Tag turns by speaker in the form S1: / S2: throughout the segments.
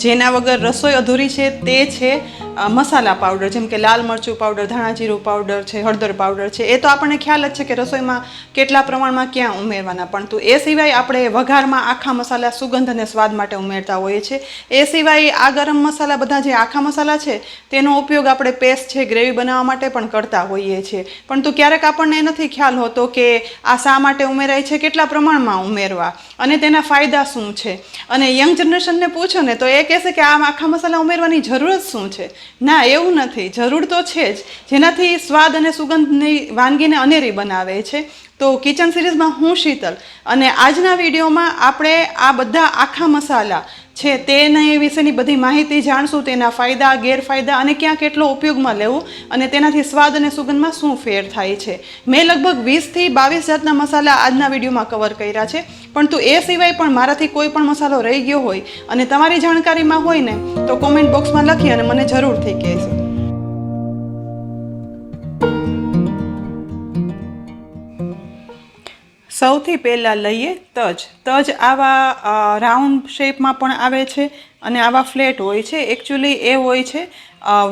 S1: જેના વગર રસોઈ અધૂરી છે તે છે મસાલા પાવડર, જેમ કે લાલ મરચું પાવડર, ધાણા જીરું પાવડર છે, હળદર પાવડર છે. એ તો આપણને ખ્યાલ જ છે કે રસોઈમાં કેટલા પ્રમાણમાં ક્યાં ઉમેરવાના, પરંતુ એ સિવાય આપણે વઘારમાં આખા મસાલા સુગંધ અને સ્વાદ માટે ઉમેરતા હોઈએ છીએ. એ સિવાય આ ગરમ મસાલા, બધા જે આખા મસાલા છે તેનો ઉપયોગ આપણે પેસ્ટ છે, ગ્રેવી બનાવવા માટે પણ કરતા હોઈએ છીએ. પરંતુ ક્યારેક આપણને નથી ખ્યાલ હોતો કે આ શા માટે ઉમેરાય છે, કેટલા પ્રમાણમાં ઉમેરવા અને તેના ફાયદા શું છે. અને યંગ જનરેશનને પૂછો ને તો એ કહેશે કે આ આખા મસાલા ઉમેરવાની જરૂર જ શું છે. ના, એવું નથી, જરૂર તો છે જ, જેનાથી સ્વાદ અને સુગંધની વાનગીને અનેરી બનાવે છે. તો કિચન સિરીઝમાં હું શીતલ, અને આજના વિડીયોમાં આપણે આ બધા આખા મસાલા છે તેના વિશેની બધી માહિતી જાણશું, તેના ફાયદા, ગેરફાયદા અને ક્યાં કેટલો ઉપયોગમાં લેવું અને તેનાથી સ્વાદ અને સુગંધમાં શું ફેર થાય છે. મેં લગભગ 20 થી 22 જાતના મસાલા આજના વિડીયોમાં કવર કર્યા છે, પરંતુ એ સિવાય પણ મારાથી કોઈ પણ મસાલો રહી ગયો હોય અને તમારી જાણકારીમાં હોય ને તો કોમેન્ટ બોક્સમાં લખી અને મને જરૂરથી કહેજો. સૌથી પહેલાં લઈએ તજ. તજ આવા રાઉન્ડ શેપમાં પણ આવે છે અને આવા ફ્લેટ હોય છે. એકચ્યુઅલી એ હોય છે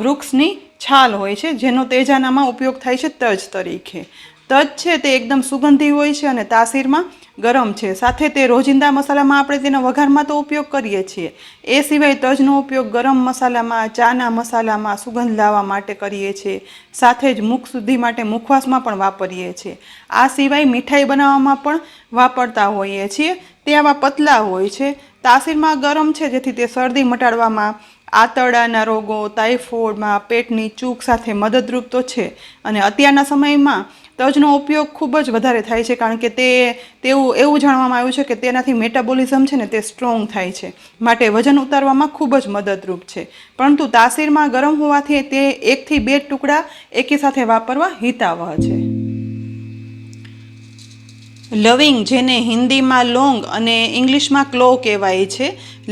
S1: વૃક્ષની છાલ હોય છે, જેનો તેજાનામાં ઉપયોગ થાય છે તજ તરીકે. તજ છે તે એકદમ સુગંધી હોય છે અને તાસીરમાં ગરમ છે. સાથે તે રોજિંદા મસાલામાં આપણે તેનો વઘારમાં તો ઉપયોગ કરીએ છીએ. એ સિવાય તજનો ઉપયોગ ગરમ મસાલામાં, ચાના મસાલામાં સુગંધ લાવવા માટે કરીએ છીએ. સાથે જ મુખ શુદ્ધિ માટે મુખવાસમાં પણ વાપરીએ છીએ. આ સિવાય મીઠાઈ બનાવવામાં પણ વાપરતા હોઈએ છીએ. તે આવા પતલા હોય છે, તાસીરમાં ગરમ છે, જેથી તે શરદી મટાડવામાં, આંતરડાના રોગો, ટાઇફોઇડમાં, પેટની ચૂક સાથે મદદરૂપ તો છે. અને અત્યારના સમયમાં તજનો ઉપયોગ ખૂબ જ વધારે થાય છે, કારણ કે એવું જાણવામાં આવ્યું છે કે તેનાથી મેટાબોલિઝમ છે ને તે સ્ટ્રોંગ થાય છે, માટે વજન ઉતારવામાં ખૂબ જ મદદરૂપ છે. પરંતુ તાસીરમાં ગરમ હોવાથી તે 1 થી 2 ટુકડા એકી સાથે વાપરવા હિતાવહ છે. લવિંગ, જેને હિન્દીમાં લોંગ અને ઇંગ્લિશમાં ક્લો કહેવાય છે.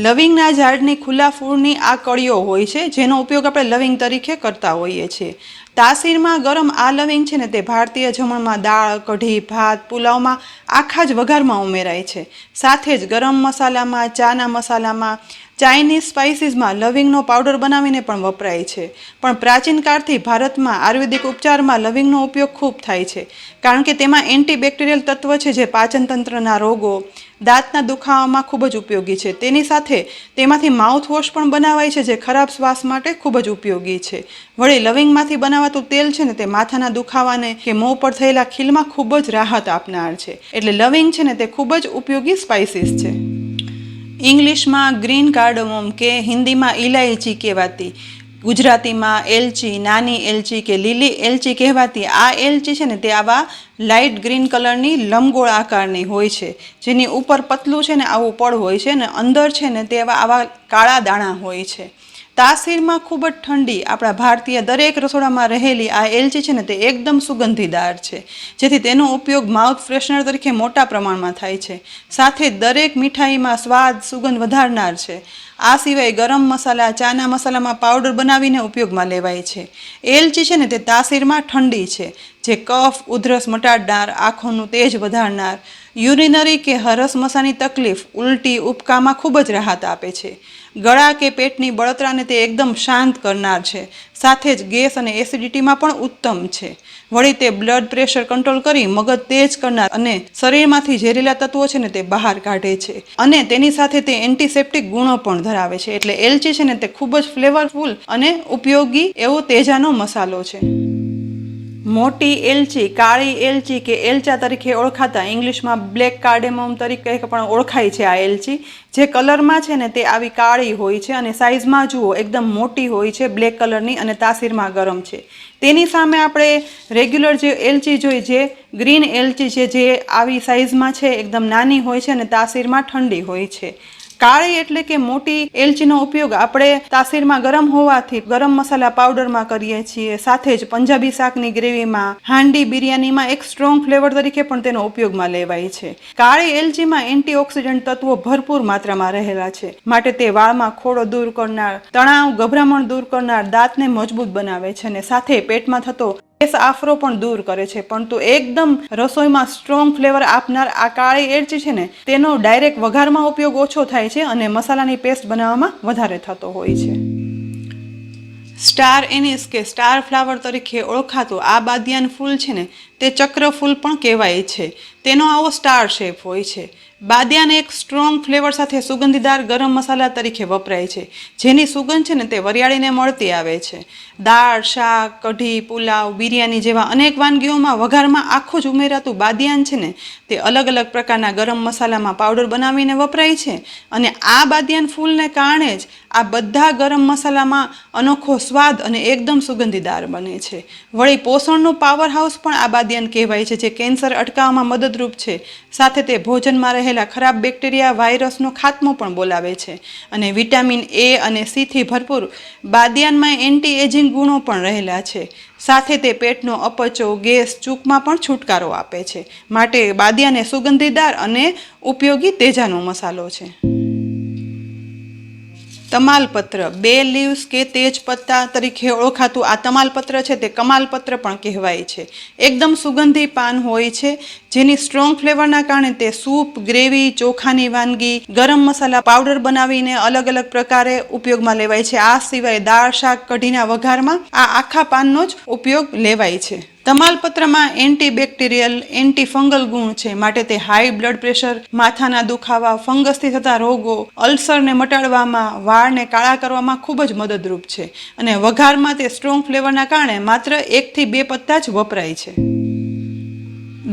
S1: લવિંગના ઝાડની ખુલ્લા ફૂલની આ કળીઓ હોય છે, જેનો ઉપયોગ આપણે લવિંગ તરીકે કરતા હોઈએ છીએ. તાસીરમાં ગરમ આ લવિંગ છે ને તે ભારતીય જમણમાં દાળ, કઢી, ભાત, પુલાવમાં આખા જ વઘારમાં ઉમેરાય છે. સાથે જ ગરમ મસાલામાં, ચાના મસાલામાં, ચાઇનીઝ સ્પાઇસીસમાં લવિંગનો પાવડર બનાવીને પણ વપરાય છે. પણ પ્રાચીન કાળથી ભારતમાં આયુર્વેદિક ઉપચારમાં લવિંગનો ઉપયોગ ખૂબ થાય છે, કારણ કે તેમાં એન્ટીબેક્ટેરિયલ તત્વ છે, જે પાચનતંત્રના રોગો, દાંતના દુખાવામાં ખૂબ જ ઉપયોગી છે. તેની સાથે તેમાંથી માઉથવોશ પણ બનાવાય છે, જે ખરાબ શ્વાસ માટે ખૂબ જ ઉપયોગી છે. વળી લવિંગમાંથી બનાવાતું તેલ છે ને તે માથાના દુખાવાને કે મોં પર થયેલા ખીલમાં ખૂબ જ રાહત આપનાર છે. એટલે લવિંગ છે ને તે ખૂબ જ ઉપયોગી સ્પાઇસીસ છે. ઇંગ્લિશમાં ગ્રીન કાર્ડમોમ કે હિન્દીમાં ઇલાયચી કહેવાતી, ગુજરાતીમાં એલચી, નાની એલચી કે લીલી એલચી કહેવાતી આ એલચી છે ને તે આવા લાઇટ ગ્રીન કલરની લંબગોળ આકારની હોય છે, જેની ઉપર પતલું છે ને આવું પડ હોય છે અને અંદર છે ને તે આવા કાળા દાણા હોય છે. તાસીરમાં ખૂબ જ ઠંડી આપણા ભારતીય દરેક રસોડામાં રહેલી આ એલચી છે ને તે એકદમ સુગંધીદાર છે, જેથી તેનો ઉપયોગ માઉથ ફ્રેશનર તરીકે મોટા પ્રમાણમાં થાય છે. સાથે દરેક મીઠાઈમાં સ્વાદ, સુગંધ વધારનાર છે. આ સિવાય ગરમ મસાલા, ચાના મસાલામાં પાવડર બનાવીને ઉપયોગમાં લેવાય છે. એલચી છે ને તે તાસીરમાં ઠંડી છે, જે કફ, ઉધરસ મટાડનાર, આંખોનું તેજ વધારનાર, યુરિનરી કે હરસ મસાની તકલીફ, ઉલટી, ઉબકામાં ખૂબ જ રાહત આપે છે. ગળા કે પેટની બળતરાને તે એકદમ શાંત કરનાર છે. સાથે જ ગેસ અને એસિડિટીમાં પણ ઉત્તમ છે. વળી તે બ્લડ પ્રેશર કંટ્રોલ કરી મગજ તેજ કરનાર અને શરીરમાંથી ઝેરીલા તત્વો છે ને તે બહાર કાઢે છે. અને તેની સાથે તે એન્ટિસેપ્ટિક ગુણો પણ ધરાવે છે. એટલે એલચી છે ને તે ખૂબ જ ફ્લેવરફુલ અને ઉપયોગી એવો તેજાનો મસાલો છે. મોટી એલચી, કાળી એલચી કે એલચા તરીકે ઓળખાતા, ઇંગ્લિશમાં બ્લેક કાર્ડેમોમ તરીકે પણ ઓળખાય છે. આ એલચી જે કલરમાં છે ને તે આવી કાળી હોય છે અને સાઇઝમાં જુઓ એકદમ મોટી હોય છે, બ્લેક કલરની, અને તાસીરમાં ગરમ છે. તેની સામે આપણે રેગ્યુલર જે એલચી જોઈ, જે ગ્રીન એલચી છે, જે આવી સાઇઝમાં છે, એકદમ નાની હોય છે અને તાસીરમાં ઠંડી હોય છે. કાળી એટલે કે મોટી એલચીનો ઉપયોગ આપણે તાસીરમાં ગરમ હોવાથી ગરમ મસાલા પાવડરમાં કરીએ છીએ. સાથે જ પંજાબી શાકની ગ્રેવીમાં, હાંડી બિરયાનીમાં એક સ્ટ્રોંગ ફ્લેવર તરીકે પણ તેનો ઉપયોગમાં લેવાય છે. કાળી એલચીમાં એન્ટીઓક્સિડન્ટ તત્વો ભરપૂર માત્રામાં રહેલા છે, માટે તે વાળમાં ખોડો દૂર કરનાર, તણાવ, ગભરામણ દૂર કરનાર, દાંતને મજબૂત બનાવે છે અને સાથે પેટમાં થતો ગેસ આફરો પણ દૂર કરે છે. પરંતુ એકદમ રસોઈમાં સ્ટ્રોંગ ફ્લેવર આપનાર આ કાળી એલચી છે ને, તેનો ડાયરેક્ટ વઘારમાં ઉપયોગ ઓછો થાય છે અને મસાલાની પેસ્ટ બનાવવામાં વધારે થતો હોય છે. સ્ટાર એનિસ કે સ્ટાર ફ્લાવર તરીકે ઓળખાતું આ બાદિયાન ફૂલ છે ને, તે ચક્ર ફૂલ પણ કહેવાય છે. તેનો આવો સ્ટાર શેપ હોય છે. બાદિયાન એક સ્ટ્રોંગ ફ્લેવર સાથે સુગંધીદાર ગરમ મસાલા તરીકે વપરાય છે, જેની સુગંધ છે ને તે વરિયાળીને મળતી આવે છે. દાળ, શાક, કઢી, પુલાવ, બિરયાની જેવા અનેક વાનગીઓમાં વઘારમાં આખું જ ઉમેરાતું બાદિયાન છે ને, તે અલગ અલગ પ્રકારના ગરમ મસાલામાં પાવડર બનાવીને વપરાય છે. અને આ બાદિયાન ફૂલને કારણે જ આ બધા ગરમ મસાલામાં અનોખો સ્વાદ અને એકદમ સુગંધીદાર બને છે. વળી પોષણનું પાવર હાઉસ પણ આ બાદિયાન કહેવાય છે, જે કેન્સર અટકાવવામાં મદદરૂપ છે. સાથે તે ભોજનમાં રહેલા ખરાબ બેક્ટેરિયા, વાયરસનો ખાત્મો પણ બોલાવે છે. અને વિટામિન A અને C થી ભરપૂર બાદિયાનમાં એન્ટી એજિંગ ગુણો પણ રહેલા છે. સાથે તે પેટનો અપચો, ગેસ, ચૂકમાં પણ છુટકારો આપે છે. માટે બાદિયાન એ સુગંધીદાર અને ઉપયોગી તેજાનો મસાલો છે. તમાલપત્ર, બે લીવ્સ કે તેજ પત્તા તરીકે ઓળખાતું આ તમાલપત્ર છે તે કમાલપત્ર પણ કહેવાય છે. એકદમ સુગંધી પાન હોય છે, જેની સ્ટ્રોંગ ફ્લેવરના કારણે તે સૂપ, ગ્રેવી, ચોખાની વાનગી, ગરમ મસાલા પાવડર બનાવીને અલગ અલગ પ્રકારે ઉપયોગમાં લેવાય છે. આ સિવાય દાળ, શાક, કઢીના વઘારમાં આ આખા પાનનો જ ઉપયોગ લેવાય છે. તમાલપત્રમાં એન્ટીબેક્ટેરિયલ, એન્ટી ફંગલ ગુણ છે, માટે તે હાઈ બ્લડ પ્રેશર, માથાના દુખાવા, ફંગસથી થતા રોગો, અલ્સરને મટાડવામાં, વાળને કાળા કરવામાં ખૂબ જ મદદરૂપ છે. અને વઘારમાં તે સ્ટ્રોંગ ફ્લેવરના કારણે માત્ર 1 થી 2 પત્તા જ વપરાય છે.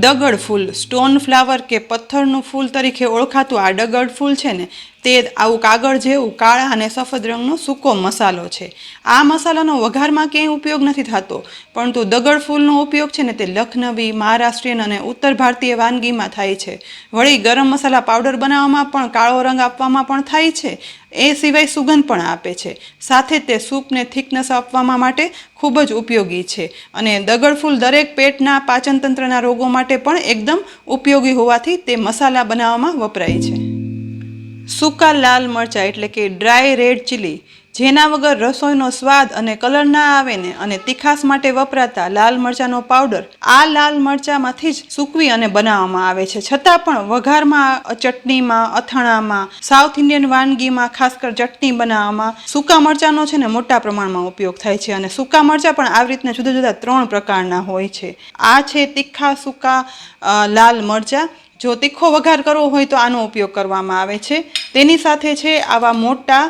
S1: દગડ ફૂલ, સ્ટોન ફ્લાવર કે પથ્થરનું ફૂલ તરીકે ઓળખાતું આ દગડ ફૂલ છે ને, તે આવું કાગળ જેવું કાળા અને સફેદ રંગનો સૂકો મસાલો છે. આ મસાલાનો વઘારમાં ક્યાંય ઉપયોગ નથી થતો, પરંતુ દગડ ફૂલનો ઉપયોગ છે ને તે લખનવી, મહારાષ્ટ્રીયન અને ઉત્તર ભારતીય વાનગીમાં થાય છે. વળી ગરમ મસાલા પાવડર બનાવવામાં પણ કાળો રંગ આપવામાં પણ થાય છે. એ સિવાય સુગંધ પણ આપે છે. સાથે તે સૂપને થિકનેસ આપવા માટે ખૂબ જ ઉપયોગી છે. અને દગડ ફૂલ દરેક પેટના, પાચનતંત્રના રોગો માટે પણ એકદમ ઉપયોગી હોવાથી તે મસાલા બનાવવામાં વપરાય છે. સૂકા લાલ મરચાં એટલે કે ડ્રાય રેડ ચીલી, જેના વગર રસોઈનો સ્વાદ અને કલર ના આવે ને, અને તીખાસ માટે વપરાતા લાલ મરચાંનો પાવડર આ લાલ મરચાંમાંથી જ સૂકવી અને બનાવવામાં આવે છે. છતાં પણ વઘારમાં, ચટણીમાં, અથાણામાં, સાઉથ ઇન્ડિયન વાનગીમાં, ખાસ કર ચટણી બનાવવામાં સૂકા મરચાંનો છે ને મોટા પ્રમાણમાં ઉપયોગ થાય છે. અને સૂકા મરચાં પણ આવી રીતના જુદા જુદા 3 પ્રકારના હોય છે. આ છે તીખા સૂકા લાલ મરચાં. જો તીખો વઘાર કરવો હોય તો આનો ઉપયોગ કરવામાં આવે છે. તેની સાથે છે આવા મોટા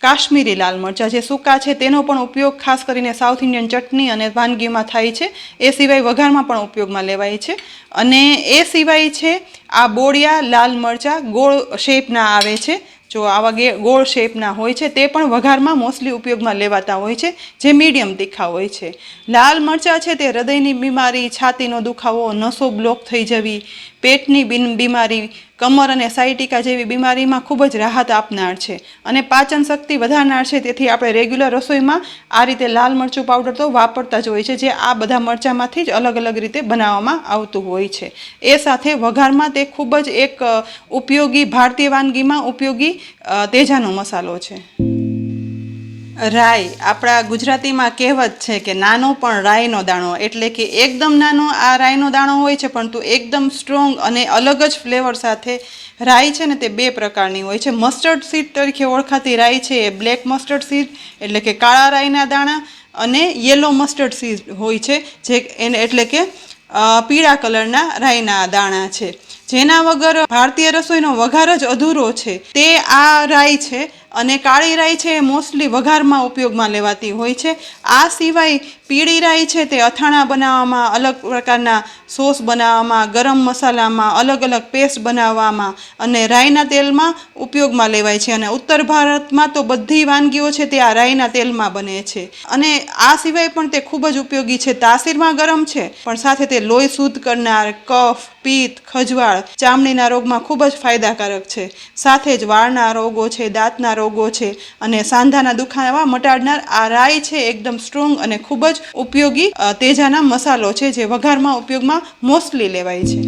S1: કાશ્મીરી લાલ મરચાં જે સૂકા છે, તેનો પણ ઉપયોગ ખાસ કરીને સાઉથ ઇન્ડિયન ચટણી અને વાનગીમાં થાય છે. એ સિવાય વઘારમાં પણ ઉપયોગમાં લેવાય છે. અને એ સિવાય છે આ બોરિયા લાલ મરચાં, ગોળ શેપના આવે છે. જો આવા ગોળ શેપના હોય છે, તે પણ વઘારમાં મોસ્ટલી ઉપયોગમાં લેવાતા હોય છે, જે મીડિયમ તીખા હોય છે. લાલ મરચાં છે તે હૃદયની બીમારી, છાતીનો દુખાવો, નસો બ્લોક થઈ જવી, પેટની બીમારી, કમર અને સાયટિકા જેવી બીમારીમાં ખૂબ જ રાહત આપનાર છે. અને પાચન શક્તિ વધારનાર છે. તેથી આપણે રેગ્યુલર રસોઈમાં આ રીતે લાલ મરચું પાવડર તો વાપરતા જ હોય છે, જે આ બધા મરચાંમાંથી જ અલગ અલગ રીતે બનાવવામાં આવતું હોય છે. એ સાથે વઘારમાં તે ખૂબ જ એક ઉપયોગી, ભારતીય વાનગીમાં ઉપયોગી તેજાનો મસાલો છે. રાઈ, આપણા ગુજરાતીમાં કહેવત છે કે નાનો પણ રાઈનો દાણો, એટલે કે એકદમ નાનો આ રાઈનો દાણો હોય છે, પરંતુ એકદમ સ્ટ્રોંગ અને અલગ જ ફ્લેવર સાથે રાઈ છે ને તે 2 પ્રકારની હોય છે. મસ્ટર્ડ સીડ તરીકે ઓળખાતી રાઈ છે એ બ્લેક મસ્ટર્ડ સીડ એટલે કે કાળા રાઈના દાણા, અને યલો મસ્ટર્ડ સીડ હોય છે, જે એટલે કે પીળા કલરના રાઈના દાણા છે. જેના વગર ભારતીય રસોઈનો વઘાર જ અધૂરો છે, તે આ રાઈ છે. અને કાળી રાઈ છે એ મોસ્ટલી વઘારમાં ઉપયોગમાં લેવાતી હોય છે. આ સિવાય પીળી રાઈ છે તે અથાણા બનાવવામાં, અલગ પ્રકારના સોસ બનાવવામાં, ગરમ મસાલામાં, અલગ અલગ પેસ્ટ બનાવવામાં અને રાઈના તેલમાં ઉપયોગમાં લેવાય છે. અને ઉત્તર ભારતમાં તો બધી વાનગીઓ છે તે આ રાઈના તેલમાં બને છે. અને આ સિવાય પણ તે ખૂબ જ ઉપયોગી છે. તાસીરમાં ગરમ છે પણ સાથે તે લોહી શુદ્ધ કરનાર, કફ, પિત્ત, ખજવાળ, ચામડીના રોગમાં ખૂબ જ ફાયદાકારક છે. સાથે જ વાળના રોગો છે, દાંતના રોગો છે અને સાંધાના દુખાવા મટાડનાર આ રાઈ છે એકદમ સ્ટ્રોંગ અને ખૂબ જ ઉપયોગી તેજાના મસાલો છે જે વઘારમાં ઉપયોગમાં મોસ્ટલી લેવાય છે.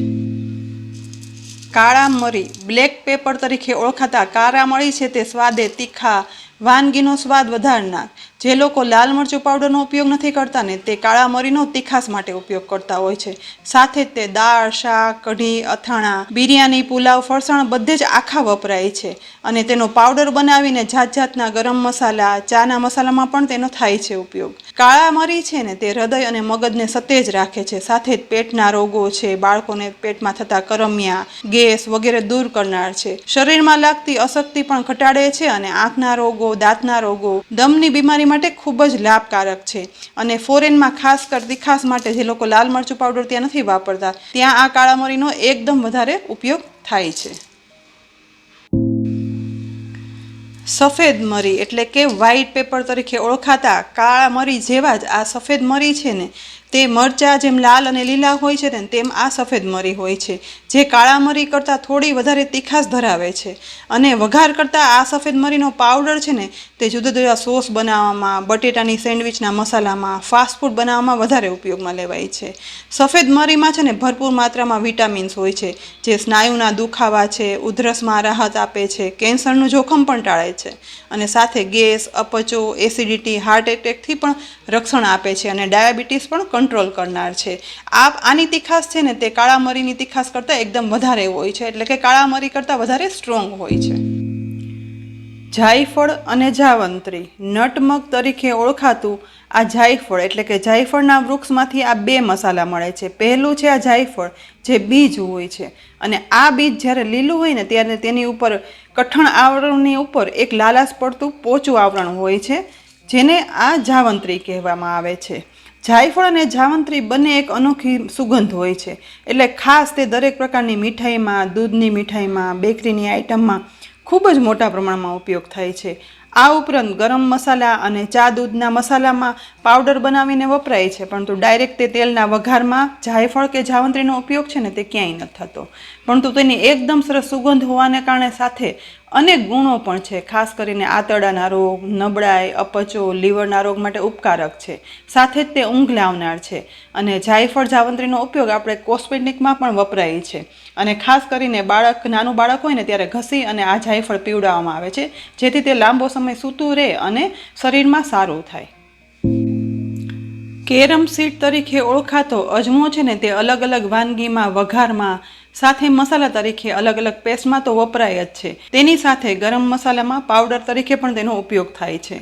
S1: કાળા મરી, બ્લેક પેપર તરીકે ઓળખાતા કાળા મરી છે તે સ્વાદે તીખા, વાનગીનો સ્વાદ વધારનાર. જે લોકો લાલ મરચું પાવડરનો ઉપયોગ નથી કરતા ને તે કાળા મરીનો તીખાસ માટે ઉપયોગ કરતા હોય છે. સાથે જ તે દાળ, શાક, કઢી, અથાણા, બિરયાની, પુલાવ, ફરસાણ બધે જ આખા વપરાય છે. અને તેનો પાવડર બનાવીને જાત જાતના ગરમ મસાલા, ચાના મસાલામાં પણ તેનો થાય છે ઉપયોગ. કાળા મરી છે ને તે હૃદય અને મગજને સતેજ રાખે છે. સાથે જ પેટના રોગો છે, બાળકોને પેટમાં થતા કરમિયા, ગેસ વગેરે દૂર કરનાર છે. શરીરમાં લાગતી અશક્તિ પણ ઘટાડે છે અને આંખના રોગો, દાંતના રોગો, દમની બીમારી માટે ખૂબ જ લાભકારક છે. અને ફોરેનમાં ખાસ કર તીખાસ માટે જે લોકો લાલ મરચું પાવડર ત્યાં નથી વાપરતા ત્યાં આ કાળા મરીનો એકદમ વધારે ઉપયોગ થાય છે. સફેદ મરી એટલે કે વ્હાઈટ પેપર તરીકે ઓળખાતા કાળા મરી જેવા જ આ સફેદ મરી છે ને તે મરચાં જેમ લાલ અને લીલા હોય છે ને તેમ આ સફેદ મરી હોય છે જે કાળા મરી કરતાં થોડી વધારે તીખાસ ધરાવે છે. અને વઘાર કરતાં આ સફેદ મરીનો પાવડર છે ને તે જુદા જુદા સોસ બનાવવામાં, બટેટાની સેન્ડવિચના મસાલામાં, ફાસ્ટ ફૂડ બનાવવામાં વધારે ઉપયોગમાં લેવાય છે. સફેદ મરીમાં છે ને ભરપૂર માત્રામાં વિટામિન્સ હોય છે જે સ્નાયુના દુખાવા છે, ઉધરસમાં રાહત આપે છે, કેન્સરનું જોખમ પણ ટાળે છે અને સાથે ગેસ, અપચો, એસિડિટી, હાર્ટ એટેકથી પણ રક્ષણ આપે છે અને ડાયાબિટીસ પણ કંટ્રોલ કરનાર છે. આની તીખાસ છે ને તે કાળા મરીની તીખાસ કરતાં એકદમ વધારે હોય છે એટલે કે કાળા મરી કરતાં વધારે સ્ટ્રોંગ હોય છે. જાયફળ અને જાવંત્રી, નટમગ તરીકે ઓળખાતું આ જાયફળ એટલે કે જાયફળના વૃક્ષમાંથી આ બે મસાલા મળે છે. પહેલું છે આ જાયફળ જે બીજ હોય છે અને આ બીજ જ્યારે લીલું હોય ને ત્યારે તેની ઉપર કઠણ આવરણની ઉપર એક લાલાશ પડતું પોચું આવરણ હોય છે જેને આ જાવંત્રી કહેવામાં આવે છે. જાયફળ અને જાવંત્રી બંને એક અનોખી સુગંધ હોય છે એટલે ખાસ તે દરેક પ્રકારની મીઠાઈમાં, દૂધની મીઠાઈમાં, બેકરીની આઇટમમાં ખૂબ જ મોટા પ્રમાણમાં ઉપયોગ થાય છે. આ ઉપરાંત ગરમ મસાલા અને ચા દૂધના મસાલામાં પાવડર બનાવીને વપરાય છે પરંતુ ડાયરેક્ટ તે તેલના વઘારમાં જાયફળ કે જાવંત્રીનો ઉપયોગ છે ને તે ક્યાંય નથી થતો. પરંતુ તેની એકદમ સરસ સુગંધ હોવાને કારણે સાથે અનેક ગુણો પણ છે. ખાસ કરીને આંતરડાના રોગ, નબળાઈ, અપચો, લીવરના રોગ માટે ઉપકારક છે. સાથે જ તે ઊંઘ લાવનાર છે અને જાયફળ જાવંત્રીનો ઉપયોગ આપણે કોસ્મેટિકમાં પણ વપરાય છે. અને ખાસ કરીને નાનું બાળક હોય ને ત્યારે ઘસી અને આ જાયફળ પીવડાવવામાં આવે છે જેથી તે લાંબો સમય સૂતું રહે અને શરીરમાં સારું થાય. કેરમ સીડ તરીકે ઓળખાતો અજમો છે ને તે અલગ અલગ વાનગીમાં, વઘારમાં, સાથે મસાલા તરીકે અલગ અલગ પેસ્ટમાં તો વપરાય જ છે. તેની સાથે ગરમ મસાલામાં પાવડર તરીકે પણ તેનો ઉપયોગ થાય છે.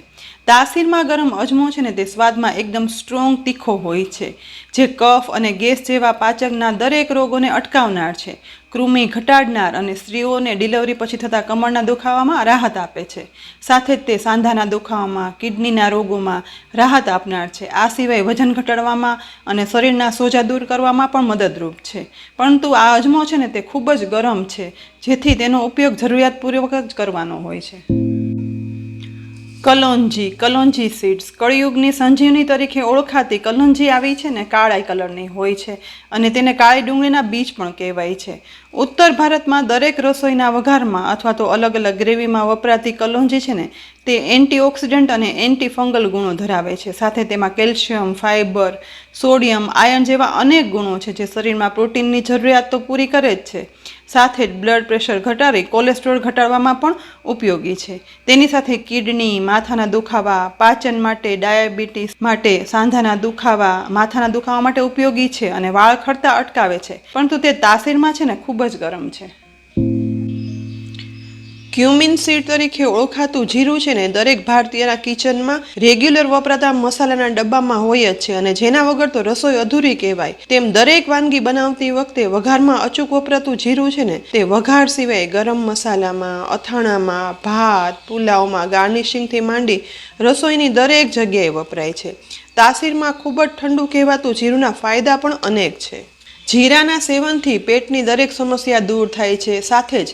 S1: તાસીરમાં ગરમ અજમો છે ને તે સ્વાદમાં એકદમ સ્ટ્રોંગ તીખો હોય છે જે કફ અને ગેસ જેવા પાચનના દરેક રોગોને અટકાવનાર છે, કૃમિ ઘટાડનાર અને સ્ત્રીઓને ડિલિવરી પછી થતા કમરના દુખાવામાં રાહત આપે છે. સાથે જ તે સાંધાના દુખાવામાં, કિડનીના રોગોમાં રાહત આપનાર છે. આ સિવાય વજન ઘટાડવામાં અને શરીરના સોજા દૂર કરવામાં પણ મદદરૂપ છે. પરંતુ આ અજમો છે ને તે ખૂબ જ ગરમ છે જેથી તેનો ઉપયોગ જરૂરિયાતપૂર્વક જ કરવાનો હોય છે. કલોંજી સીડ્સ, કળિયુગની સંજીવની તરીકે ઓળખાતી કલોંજી આવી છે ને કાળા કલરની હોય છે અને તેને કાળી ડુંગળીના બીજ પણ કહેવાય છે. ઉત્તર ભારતમાં દરેક રસોઈના વઘારમાં અથવા તો અલગ અલગ ગ્રેવીમાં વપરાતી કલોંજી છે ને તે એન્ટીઓક્સિડન્ટ અને એન્ટી ફંગલ ગુણો ધરાવે છે. સાથે તેમાં કેલ્શિયમ, ફાઇબર, સોડિયમ, આયર્ન જેવા અનેક ગુણો છે જે શરીરમાં પ્રોટીનની જરૂરિયાત તો પૂરી કરે જ છે. સાથે જ બ્લડ પ્રેશર ઘટાડી કોલેસ્ટ્રોલ ઘટાડવામાં પણ ઉપયોગી છે. તેની સાથે કિડની, માથાના દુખાવા, પાચન માટે, ડાયાબિટીસ માટે, સાંધાના દુખાવા, માથાના દુખાવા માટે ઉપયોગી છે અને વાળ ખરતા અટકાવે છે. પરંતુ તે તાસીરમાં છે ને ખૂબ જ ગરમ છે. ક્યુમિન સીડ તરીકે ઓળખાતું જીરું છે ને દરેક ભારતીયના કિચનમાં રેગ્યુલર વપરાતા મસાલાના ડબ્બામાં હોય જ છે અને જેના વગર તો રસોઈ અધૂરી કહેવાય. તેમ દરેક વાનગી બનાવતી વખતે વઘારમાં અચૂક વપરાતું જીરું છે ને તે વઘાર સિવાય ગરમ મસાલામાં, અથાણામાં, ભાત, પુલાવમાં, ગાર્નિશિંગથી માંડી રસોઈની દરેક જગ્યાએ વપરાય છે. તાસીરમાં ખૂબ જ ઠંડુ કહેવાતું જીરુંના ફાયદા પણ અનેક છે. જીરાના સેવનથી પેટની દરેક સમસ્યા દૂર થાય છે. સાથે જ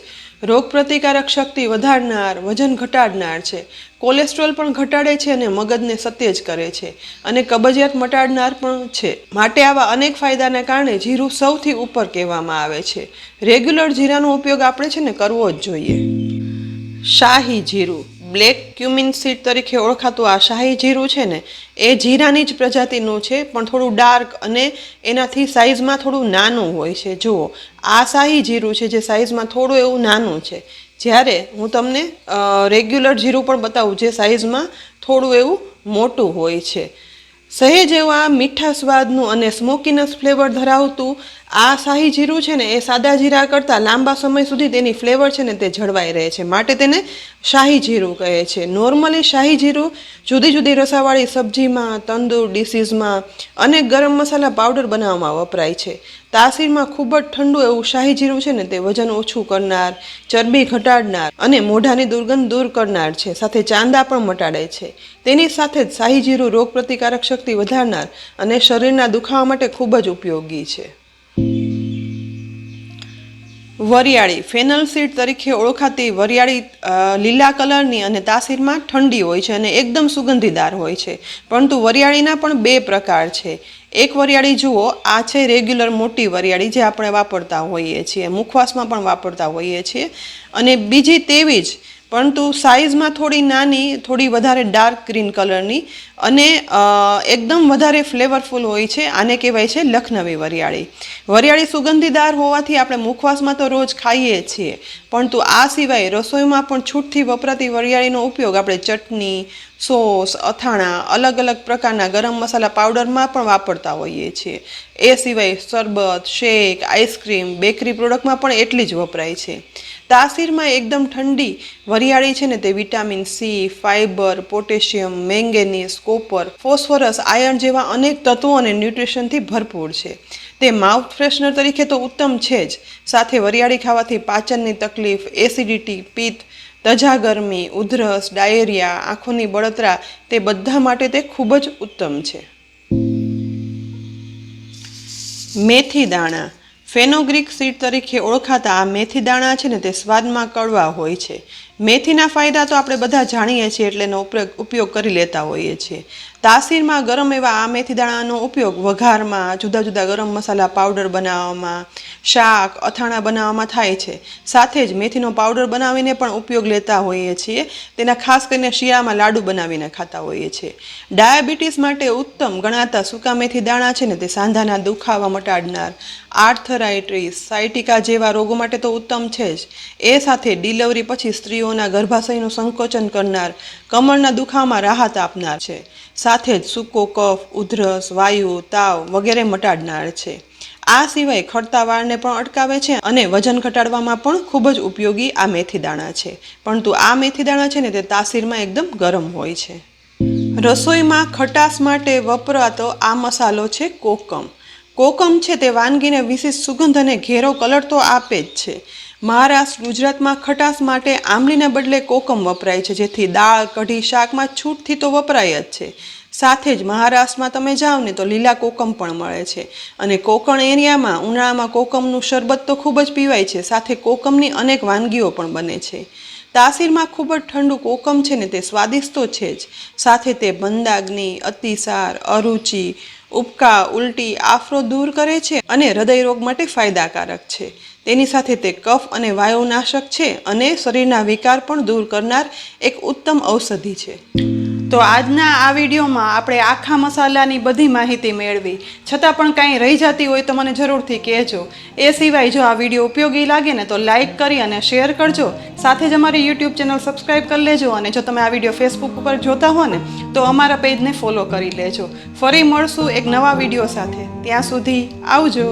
S1: રોગપ્રતિકારક શક્તિ વધારનાર, વજન ઘટાડનાર છે, કોલેસ્ટ્રોલ પણ ઘટાડે છે અને મગજને સતેજ કરે છે અને કબજિયાત મટાડનાર પણ છે. માટે આવા અનેક ફાયદાના કારણે જીરું સૌથી ઉપર કહેવામાં આવે છે. રેગ્યુલર જીરાનો ઉપયોગ આપણે છે ને કરવો જ જોઈએ. શાહી જીરું, બ્લેક ક્યુમિન સીડ તરીકે ઓળખાતું આ શાહી જીરું છે ને એ જીરાની જ પ્રજાતિનું છે, પણ થોડું ડાર્ક અને એનાથી સાઇઝમાં થોડું નાનું હોય છે. જુઓ, આ શાહી જીરું છે જે સાઇઝમાં થોડું એવું નાનું છે, જ્યારે હું તમને રેગ્યુલર જીરું પણ બતાવું જે સાઇઝમાં થોડું એવું મોટું હોય છે. સહેજ એવું આ મીઠા સ્વાદનું અને સ્મોકીનસ ફ્લેવર ધરાવતું આ શાહી જીરું છે ને એ સાદા જીરા કરતાં લાંબા સમય સુધી તેની ફ્લેવર છે ને તે જળવાઈ રહે છે, માટે તેને શાહી જીરું કહે છે. નોર્મલી શાહી જીરું જુદી જુદી રસાવાળી સબ્જીમાં, તંદૂર ડિશીસમાં અને ગરમ મસાલા પાવડર બનાવવામાં વપરાય છે. તાસીરમાં ખૂબ જ ઠંડુ એવું શાહી જીરું છે ને તે વજન ઓછું કરનાર, ચરબી ઘટાડનાર અને મોઢાની દુર્ગંધ દૂર કરનાર છે. સાથે ચાંદા પણ મટાડે છે. તેની સાથે જ શાહી જીરું રોગપ્રતિકારક શક્તિ વધારનાર અને શરીરના દુખાવા માટે ખૂબ જ ઉપયોગી છે. વરિયાળી, ફેનલ સીડ તરીકે ઓળખાતી વરિયાળી લીલા કલરની અને તાસીરમાં ઠંડી હોય છે અને એકદમ સુગંધીદાર હોય છે. પરંતુ વરિયાળીના પણ બે પ્રકાર છે. એક વરિયાળી જુઓ, આ છે રેગ્યુલર મોટી વરિયાળી જે આપણે વાપરતા હોઈએ છીએ, મુખવાસમાં પણ વાપરતા હોઈએ છીએ. અને બીજી તેવી જ પરંતુ સાઇઝમાં થોડી નાની, થોડી વધારે ડાર્ક ગ્રીન કલરની અને એકદમ વધારે ફ્લેવરફુલ હોય છે. આને કહેવાય છે લખનવી વરિયાળી. વરિયાળી સુગંધીદાર હોવાથી આપણે મુખવાસમાં તો રોજ ખાઈએ છીએ, પરંતુ આ સિવાય રસોઈમાં પણ છૂટથી વપરાતી વરિયાળીનો ઉપયોગ આપણે ચટણી, સોસ, અથાણા, અલગ અલગ પ્રકારના ગરમ મસાલા પાવડરમાં પણ વાપરતા હોઈએ છીએ. એ સિવાય શરબત, શેક, આઈસ્ક્રીમ, બેકરી પ્રોડક્ટમાં પણ એટલી જ વપરાય છે. તાસીરમાં એકદમ ઠંડી વરિયાળી છે ને તે vitamin C, fibre, potassium, manganese, copper, phosphorus, iron જેવા અનેક તત્વો અને ન્યુટ્રિશનથી ભરપૂર છે. તે માઉથ ફ્રેશનર તરીકે તો ઉત્તમ છે જ. સાથે વરિયાળી ખાવાથી પાચનની તકલીફ, એસિડિટી, પિત્ત, તજા ગરમી, ઉધરસ, ડાયેરિયા, આંખોની બળતરા તે બધા માટે તે ખૂબ જ ઉત્તમ છે. મેથી દાણા, ફેનુગ્રીક સીડ તરીકે ઓળખાતા આ મેથી દાણા છે ને તે સ્વાદમાં કડવા હોય છે. મેથીના ફાયદા તો આપણે બધા જાણીએ છીએ એટલે એનો ઉપયોગ કરી લેતા હોઈએ છીએ. તાસીરમાં ગરમ એવા આ મેથી દાણાનો ઉપયોગ વઘારમાં, જુદા જુદા ગરમ મસાલા પાવડર બનાવવામાં, શાક, અથાણા બનાવવામાં થાય છે. સાથે જ મેથીનો પાવડર બનાવીને પણ ઉપયોગ લેતા હોઈએ છીએ. તેના ખાસ કરીને શિયાળામાં લાડુ બનાવીને ખાતા હોઈએ છીએ. ડાયાબિટીસ માટે ઉત્તમ ગણાતા સૂકા મેથી દાણા છે ને તે સાંધાના દુખાવા મટાડનાર, આર્થરાઇટિસ, સાયટિકા જેવા રોગો માટે તો ઉત્તમ છે જ. એ સાથે ડિલિવરી પછી સ્ત્રીઓના ગર્ભાશયનું સંકોચન કરનાર, કમરના દુખાવામાં રાહત આપનાર છે. સાથે જ સૂકો કફ, ઉધરસ, વાયુ, તાવ વગેરે મટાડનાર છે. આ સિવાય ખરતા વાળને પણ અટકાવે છે અને વજન ઘટાડવામાં પણ ખૂબ જ ઉપયોગી આ મેથી દાણા છે. પરંતુ આ મેથી દાણા છે ને તે તાસીરમાં એકદમ ગરમ હોય છે. રસોઈમાં ખટાશ માટે વપરાતો આ મસાલો છે કોકમ. કોકમ છે તે વાનગીને વિશેષ સુગંધ અને ઘેરો કલર તો આપે જ છે. મહારાષ્ટ્ર, ગુજરાતમાં ખટાશ માટે આંબલીના બદલે કોકમ વપરાય છે, જેથી દાળ, કઢી, શાકમાં છૂટથી તો વપરાય જ છે. સાથે જ મહારાષ્ટ્રમાં તમે જાઓ ને તો લીલા કોકમ પણ મળે છે અને કોકણ એરિયામાં ઉનાળામાં કોકમનું શરબત તો ખૂબ જ પીવાય છે. સાથે કોકમની અનેક વાનગીઓ પણ બને છે. તાસીરમાં ખૂબ જ ઠંડુ કોકમ છે ને તે સ્વાદિષ્ટ તો છે જ. સાથે તે બંદાગ્નિ, અતિસાર, અરુચિ, ઉબકા, ઉલટી, આફરો દૂર કરે છે અને હૃદય રોગ માટે ફાયદાકારક છે. તેની સાથે તે કફ અને વાયુનાશક છે અને શરીરના વિકાર પણ દૂર કરનાર એક ઉત્તમ ઔષધિ છે. તો આજના આ વિડીયોમાં આપણે આખા મસાલાની બધી માહિતી મેળવી. છતાં પણ કાંઈ રહી જતી હોય તો મને જરૂરથી કહેજો. એ સિવાય જો આ વિડીયો ઉપયોગી લાગે ને તો લાઇક કરી અને શેર કરજો. સાથે જ અમારી યુટ્યુબ ચેનલ સબસ્ક્રાઈબ કરી લેજો અને જો તમે આ વિડીયો ફેસબુક ઉપર જોતા હો ને તો અમારા પેજને ફોલો કરી લેજો. ફરી મળશું એક નવા વિડીયો સાથે. ત્યાં સુધી આવજો.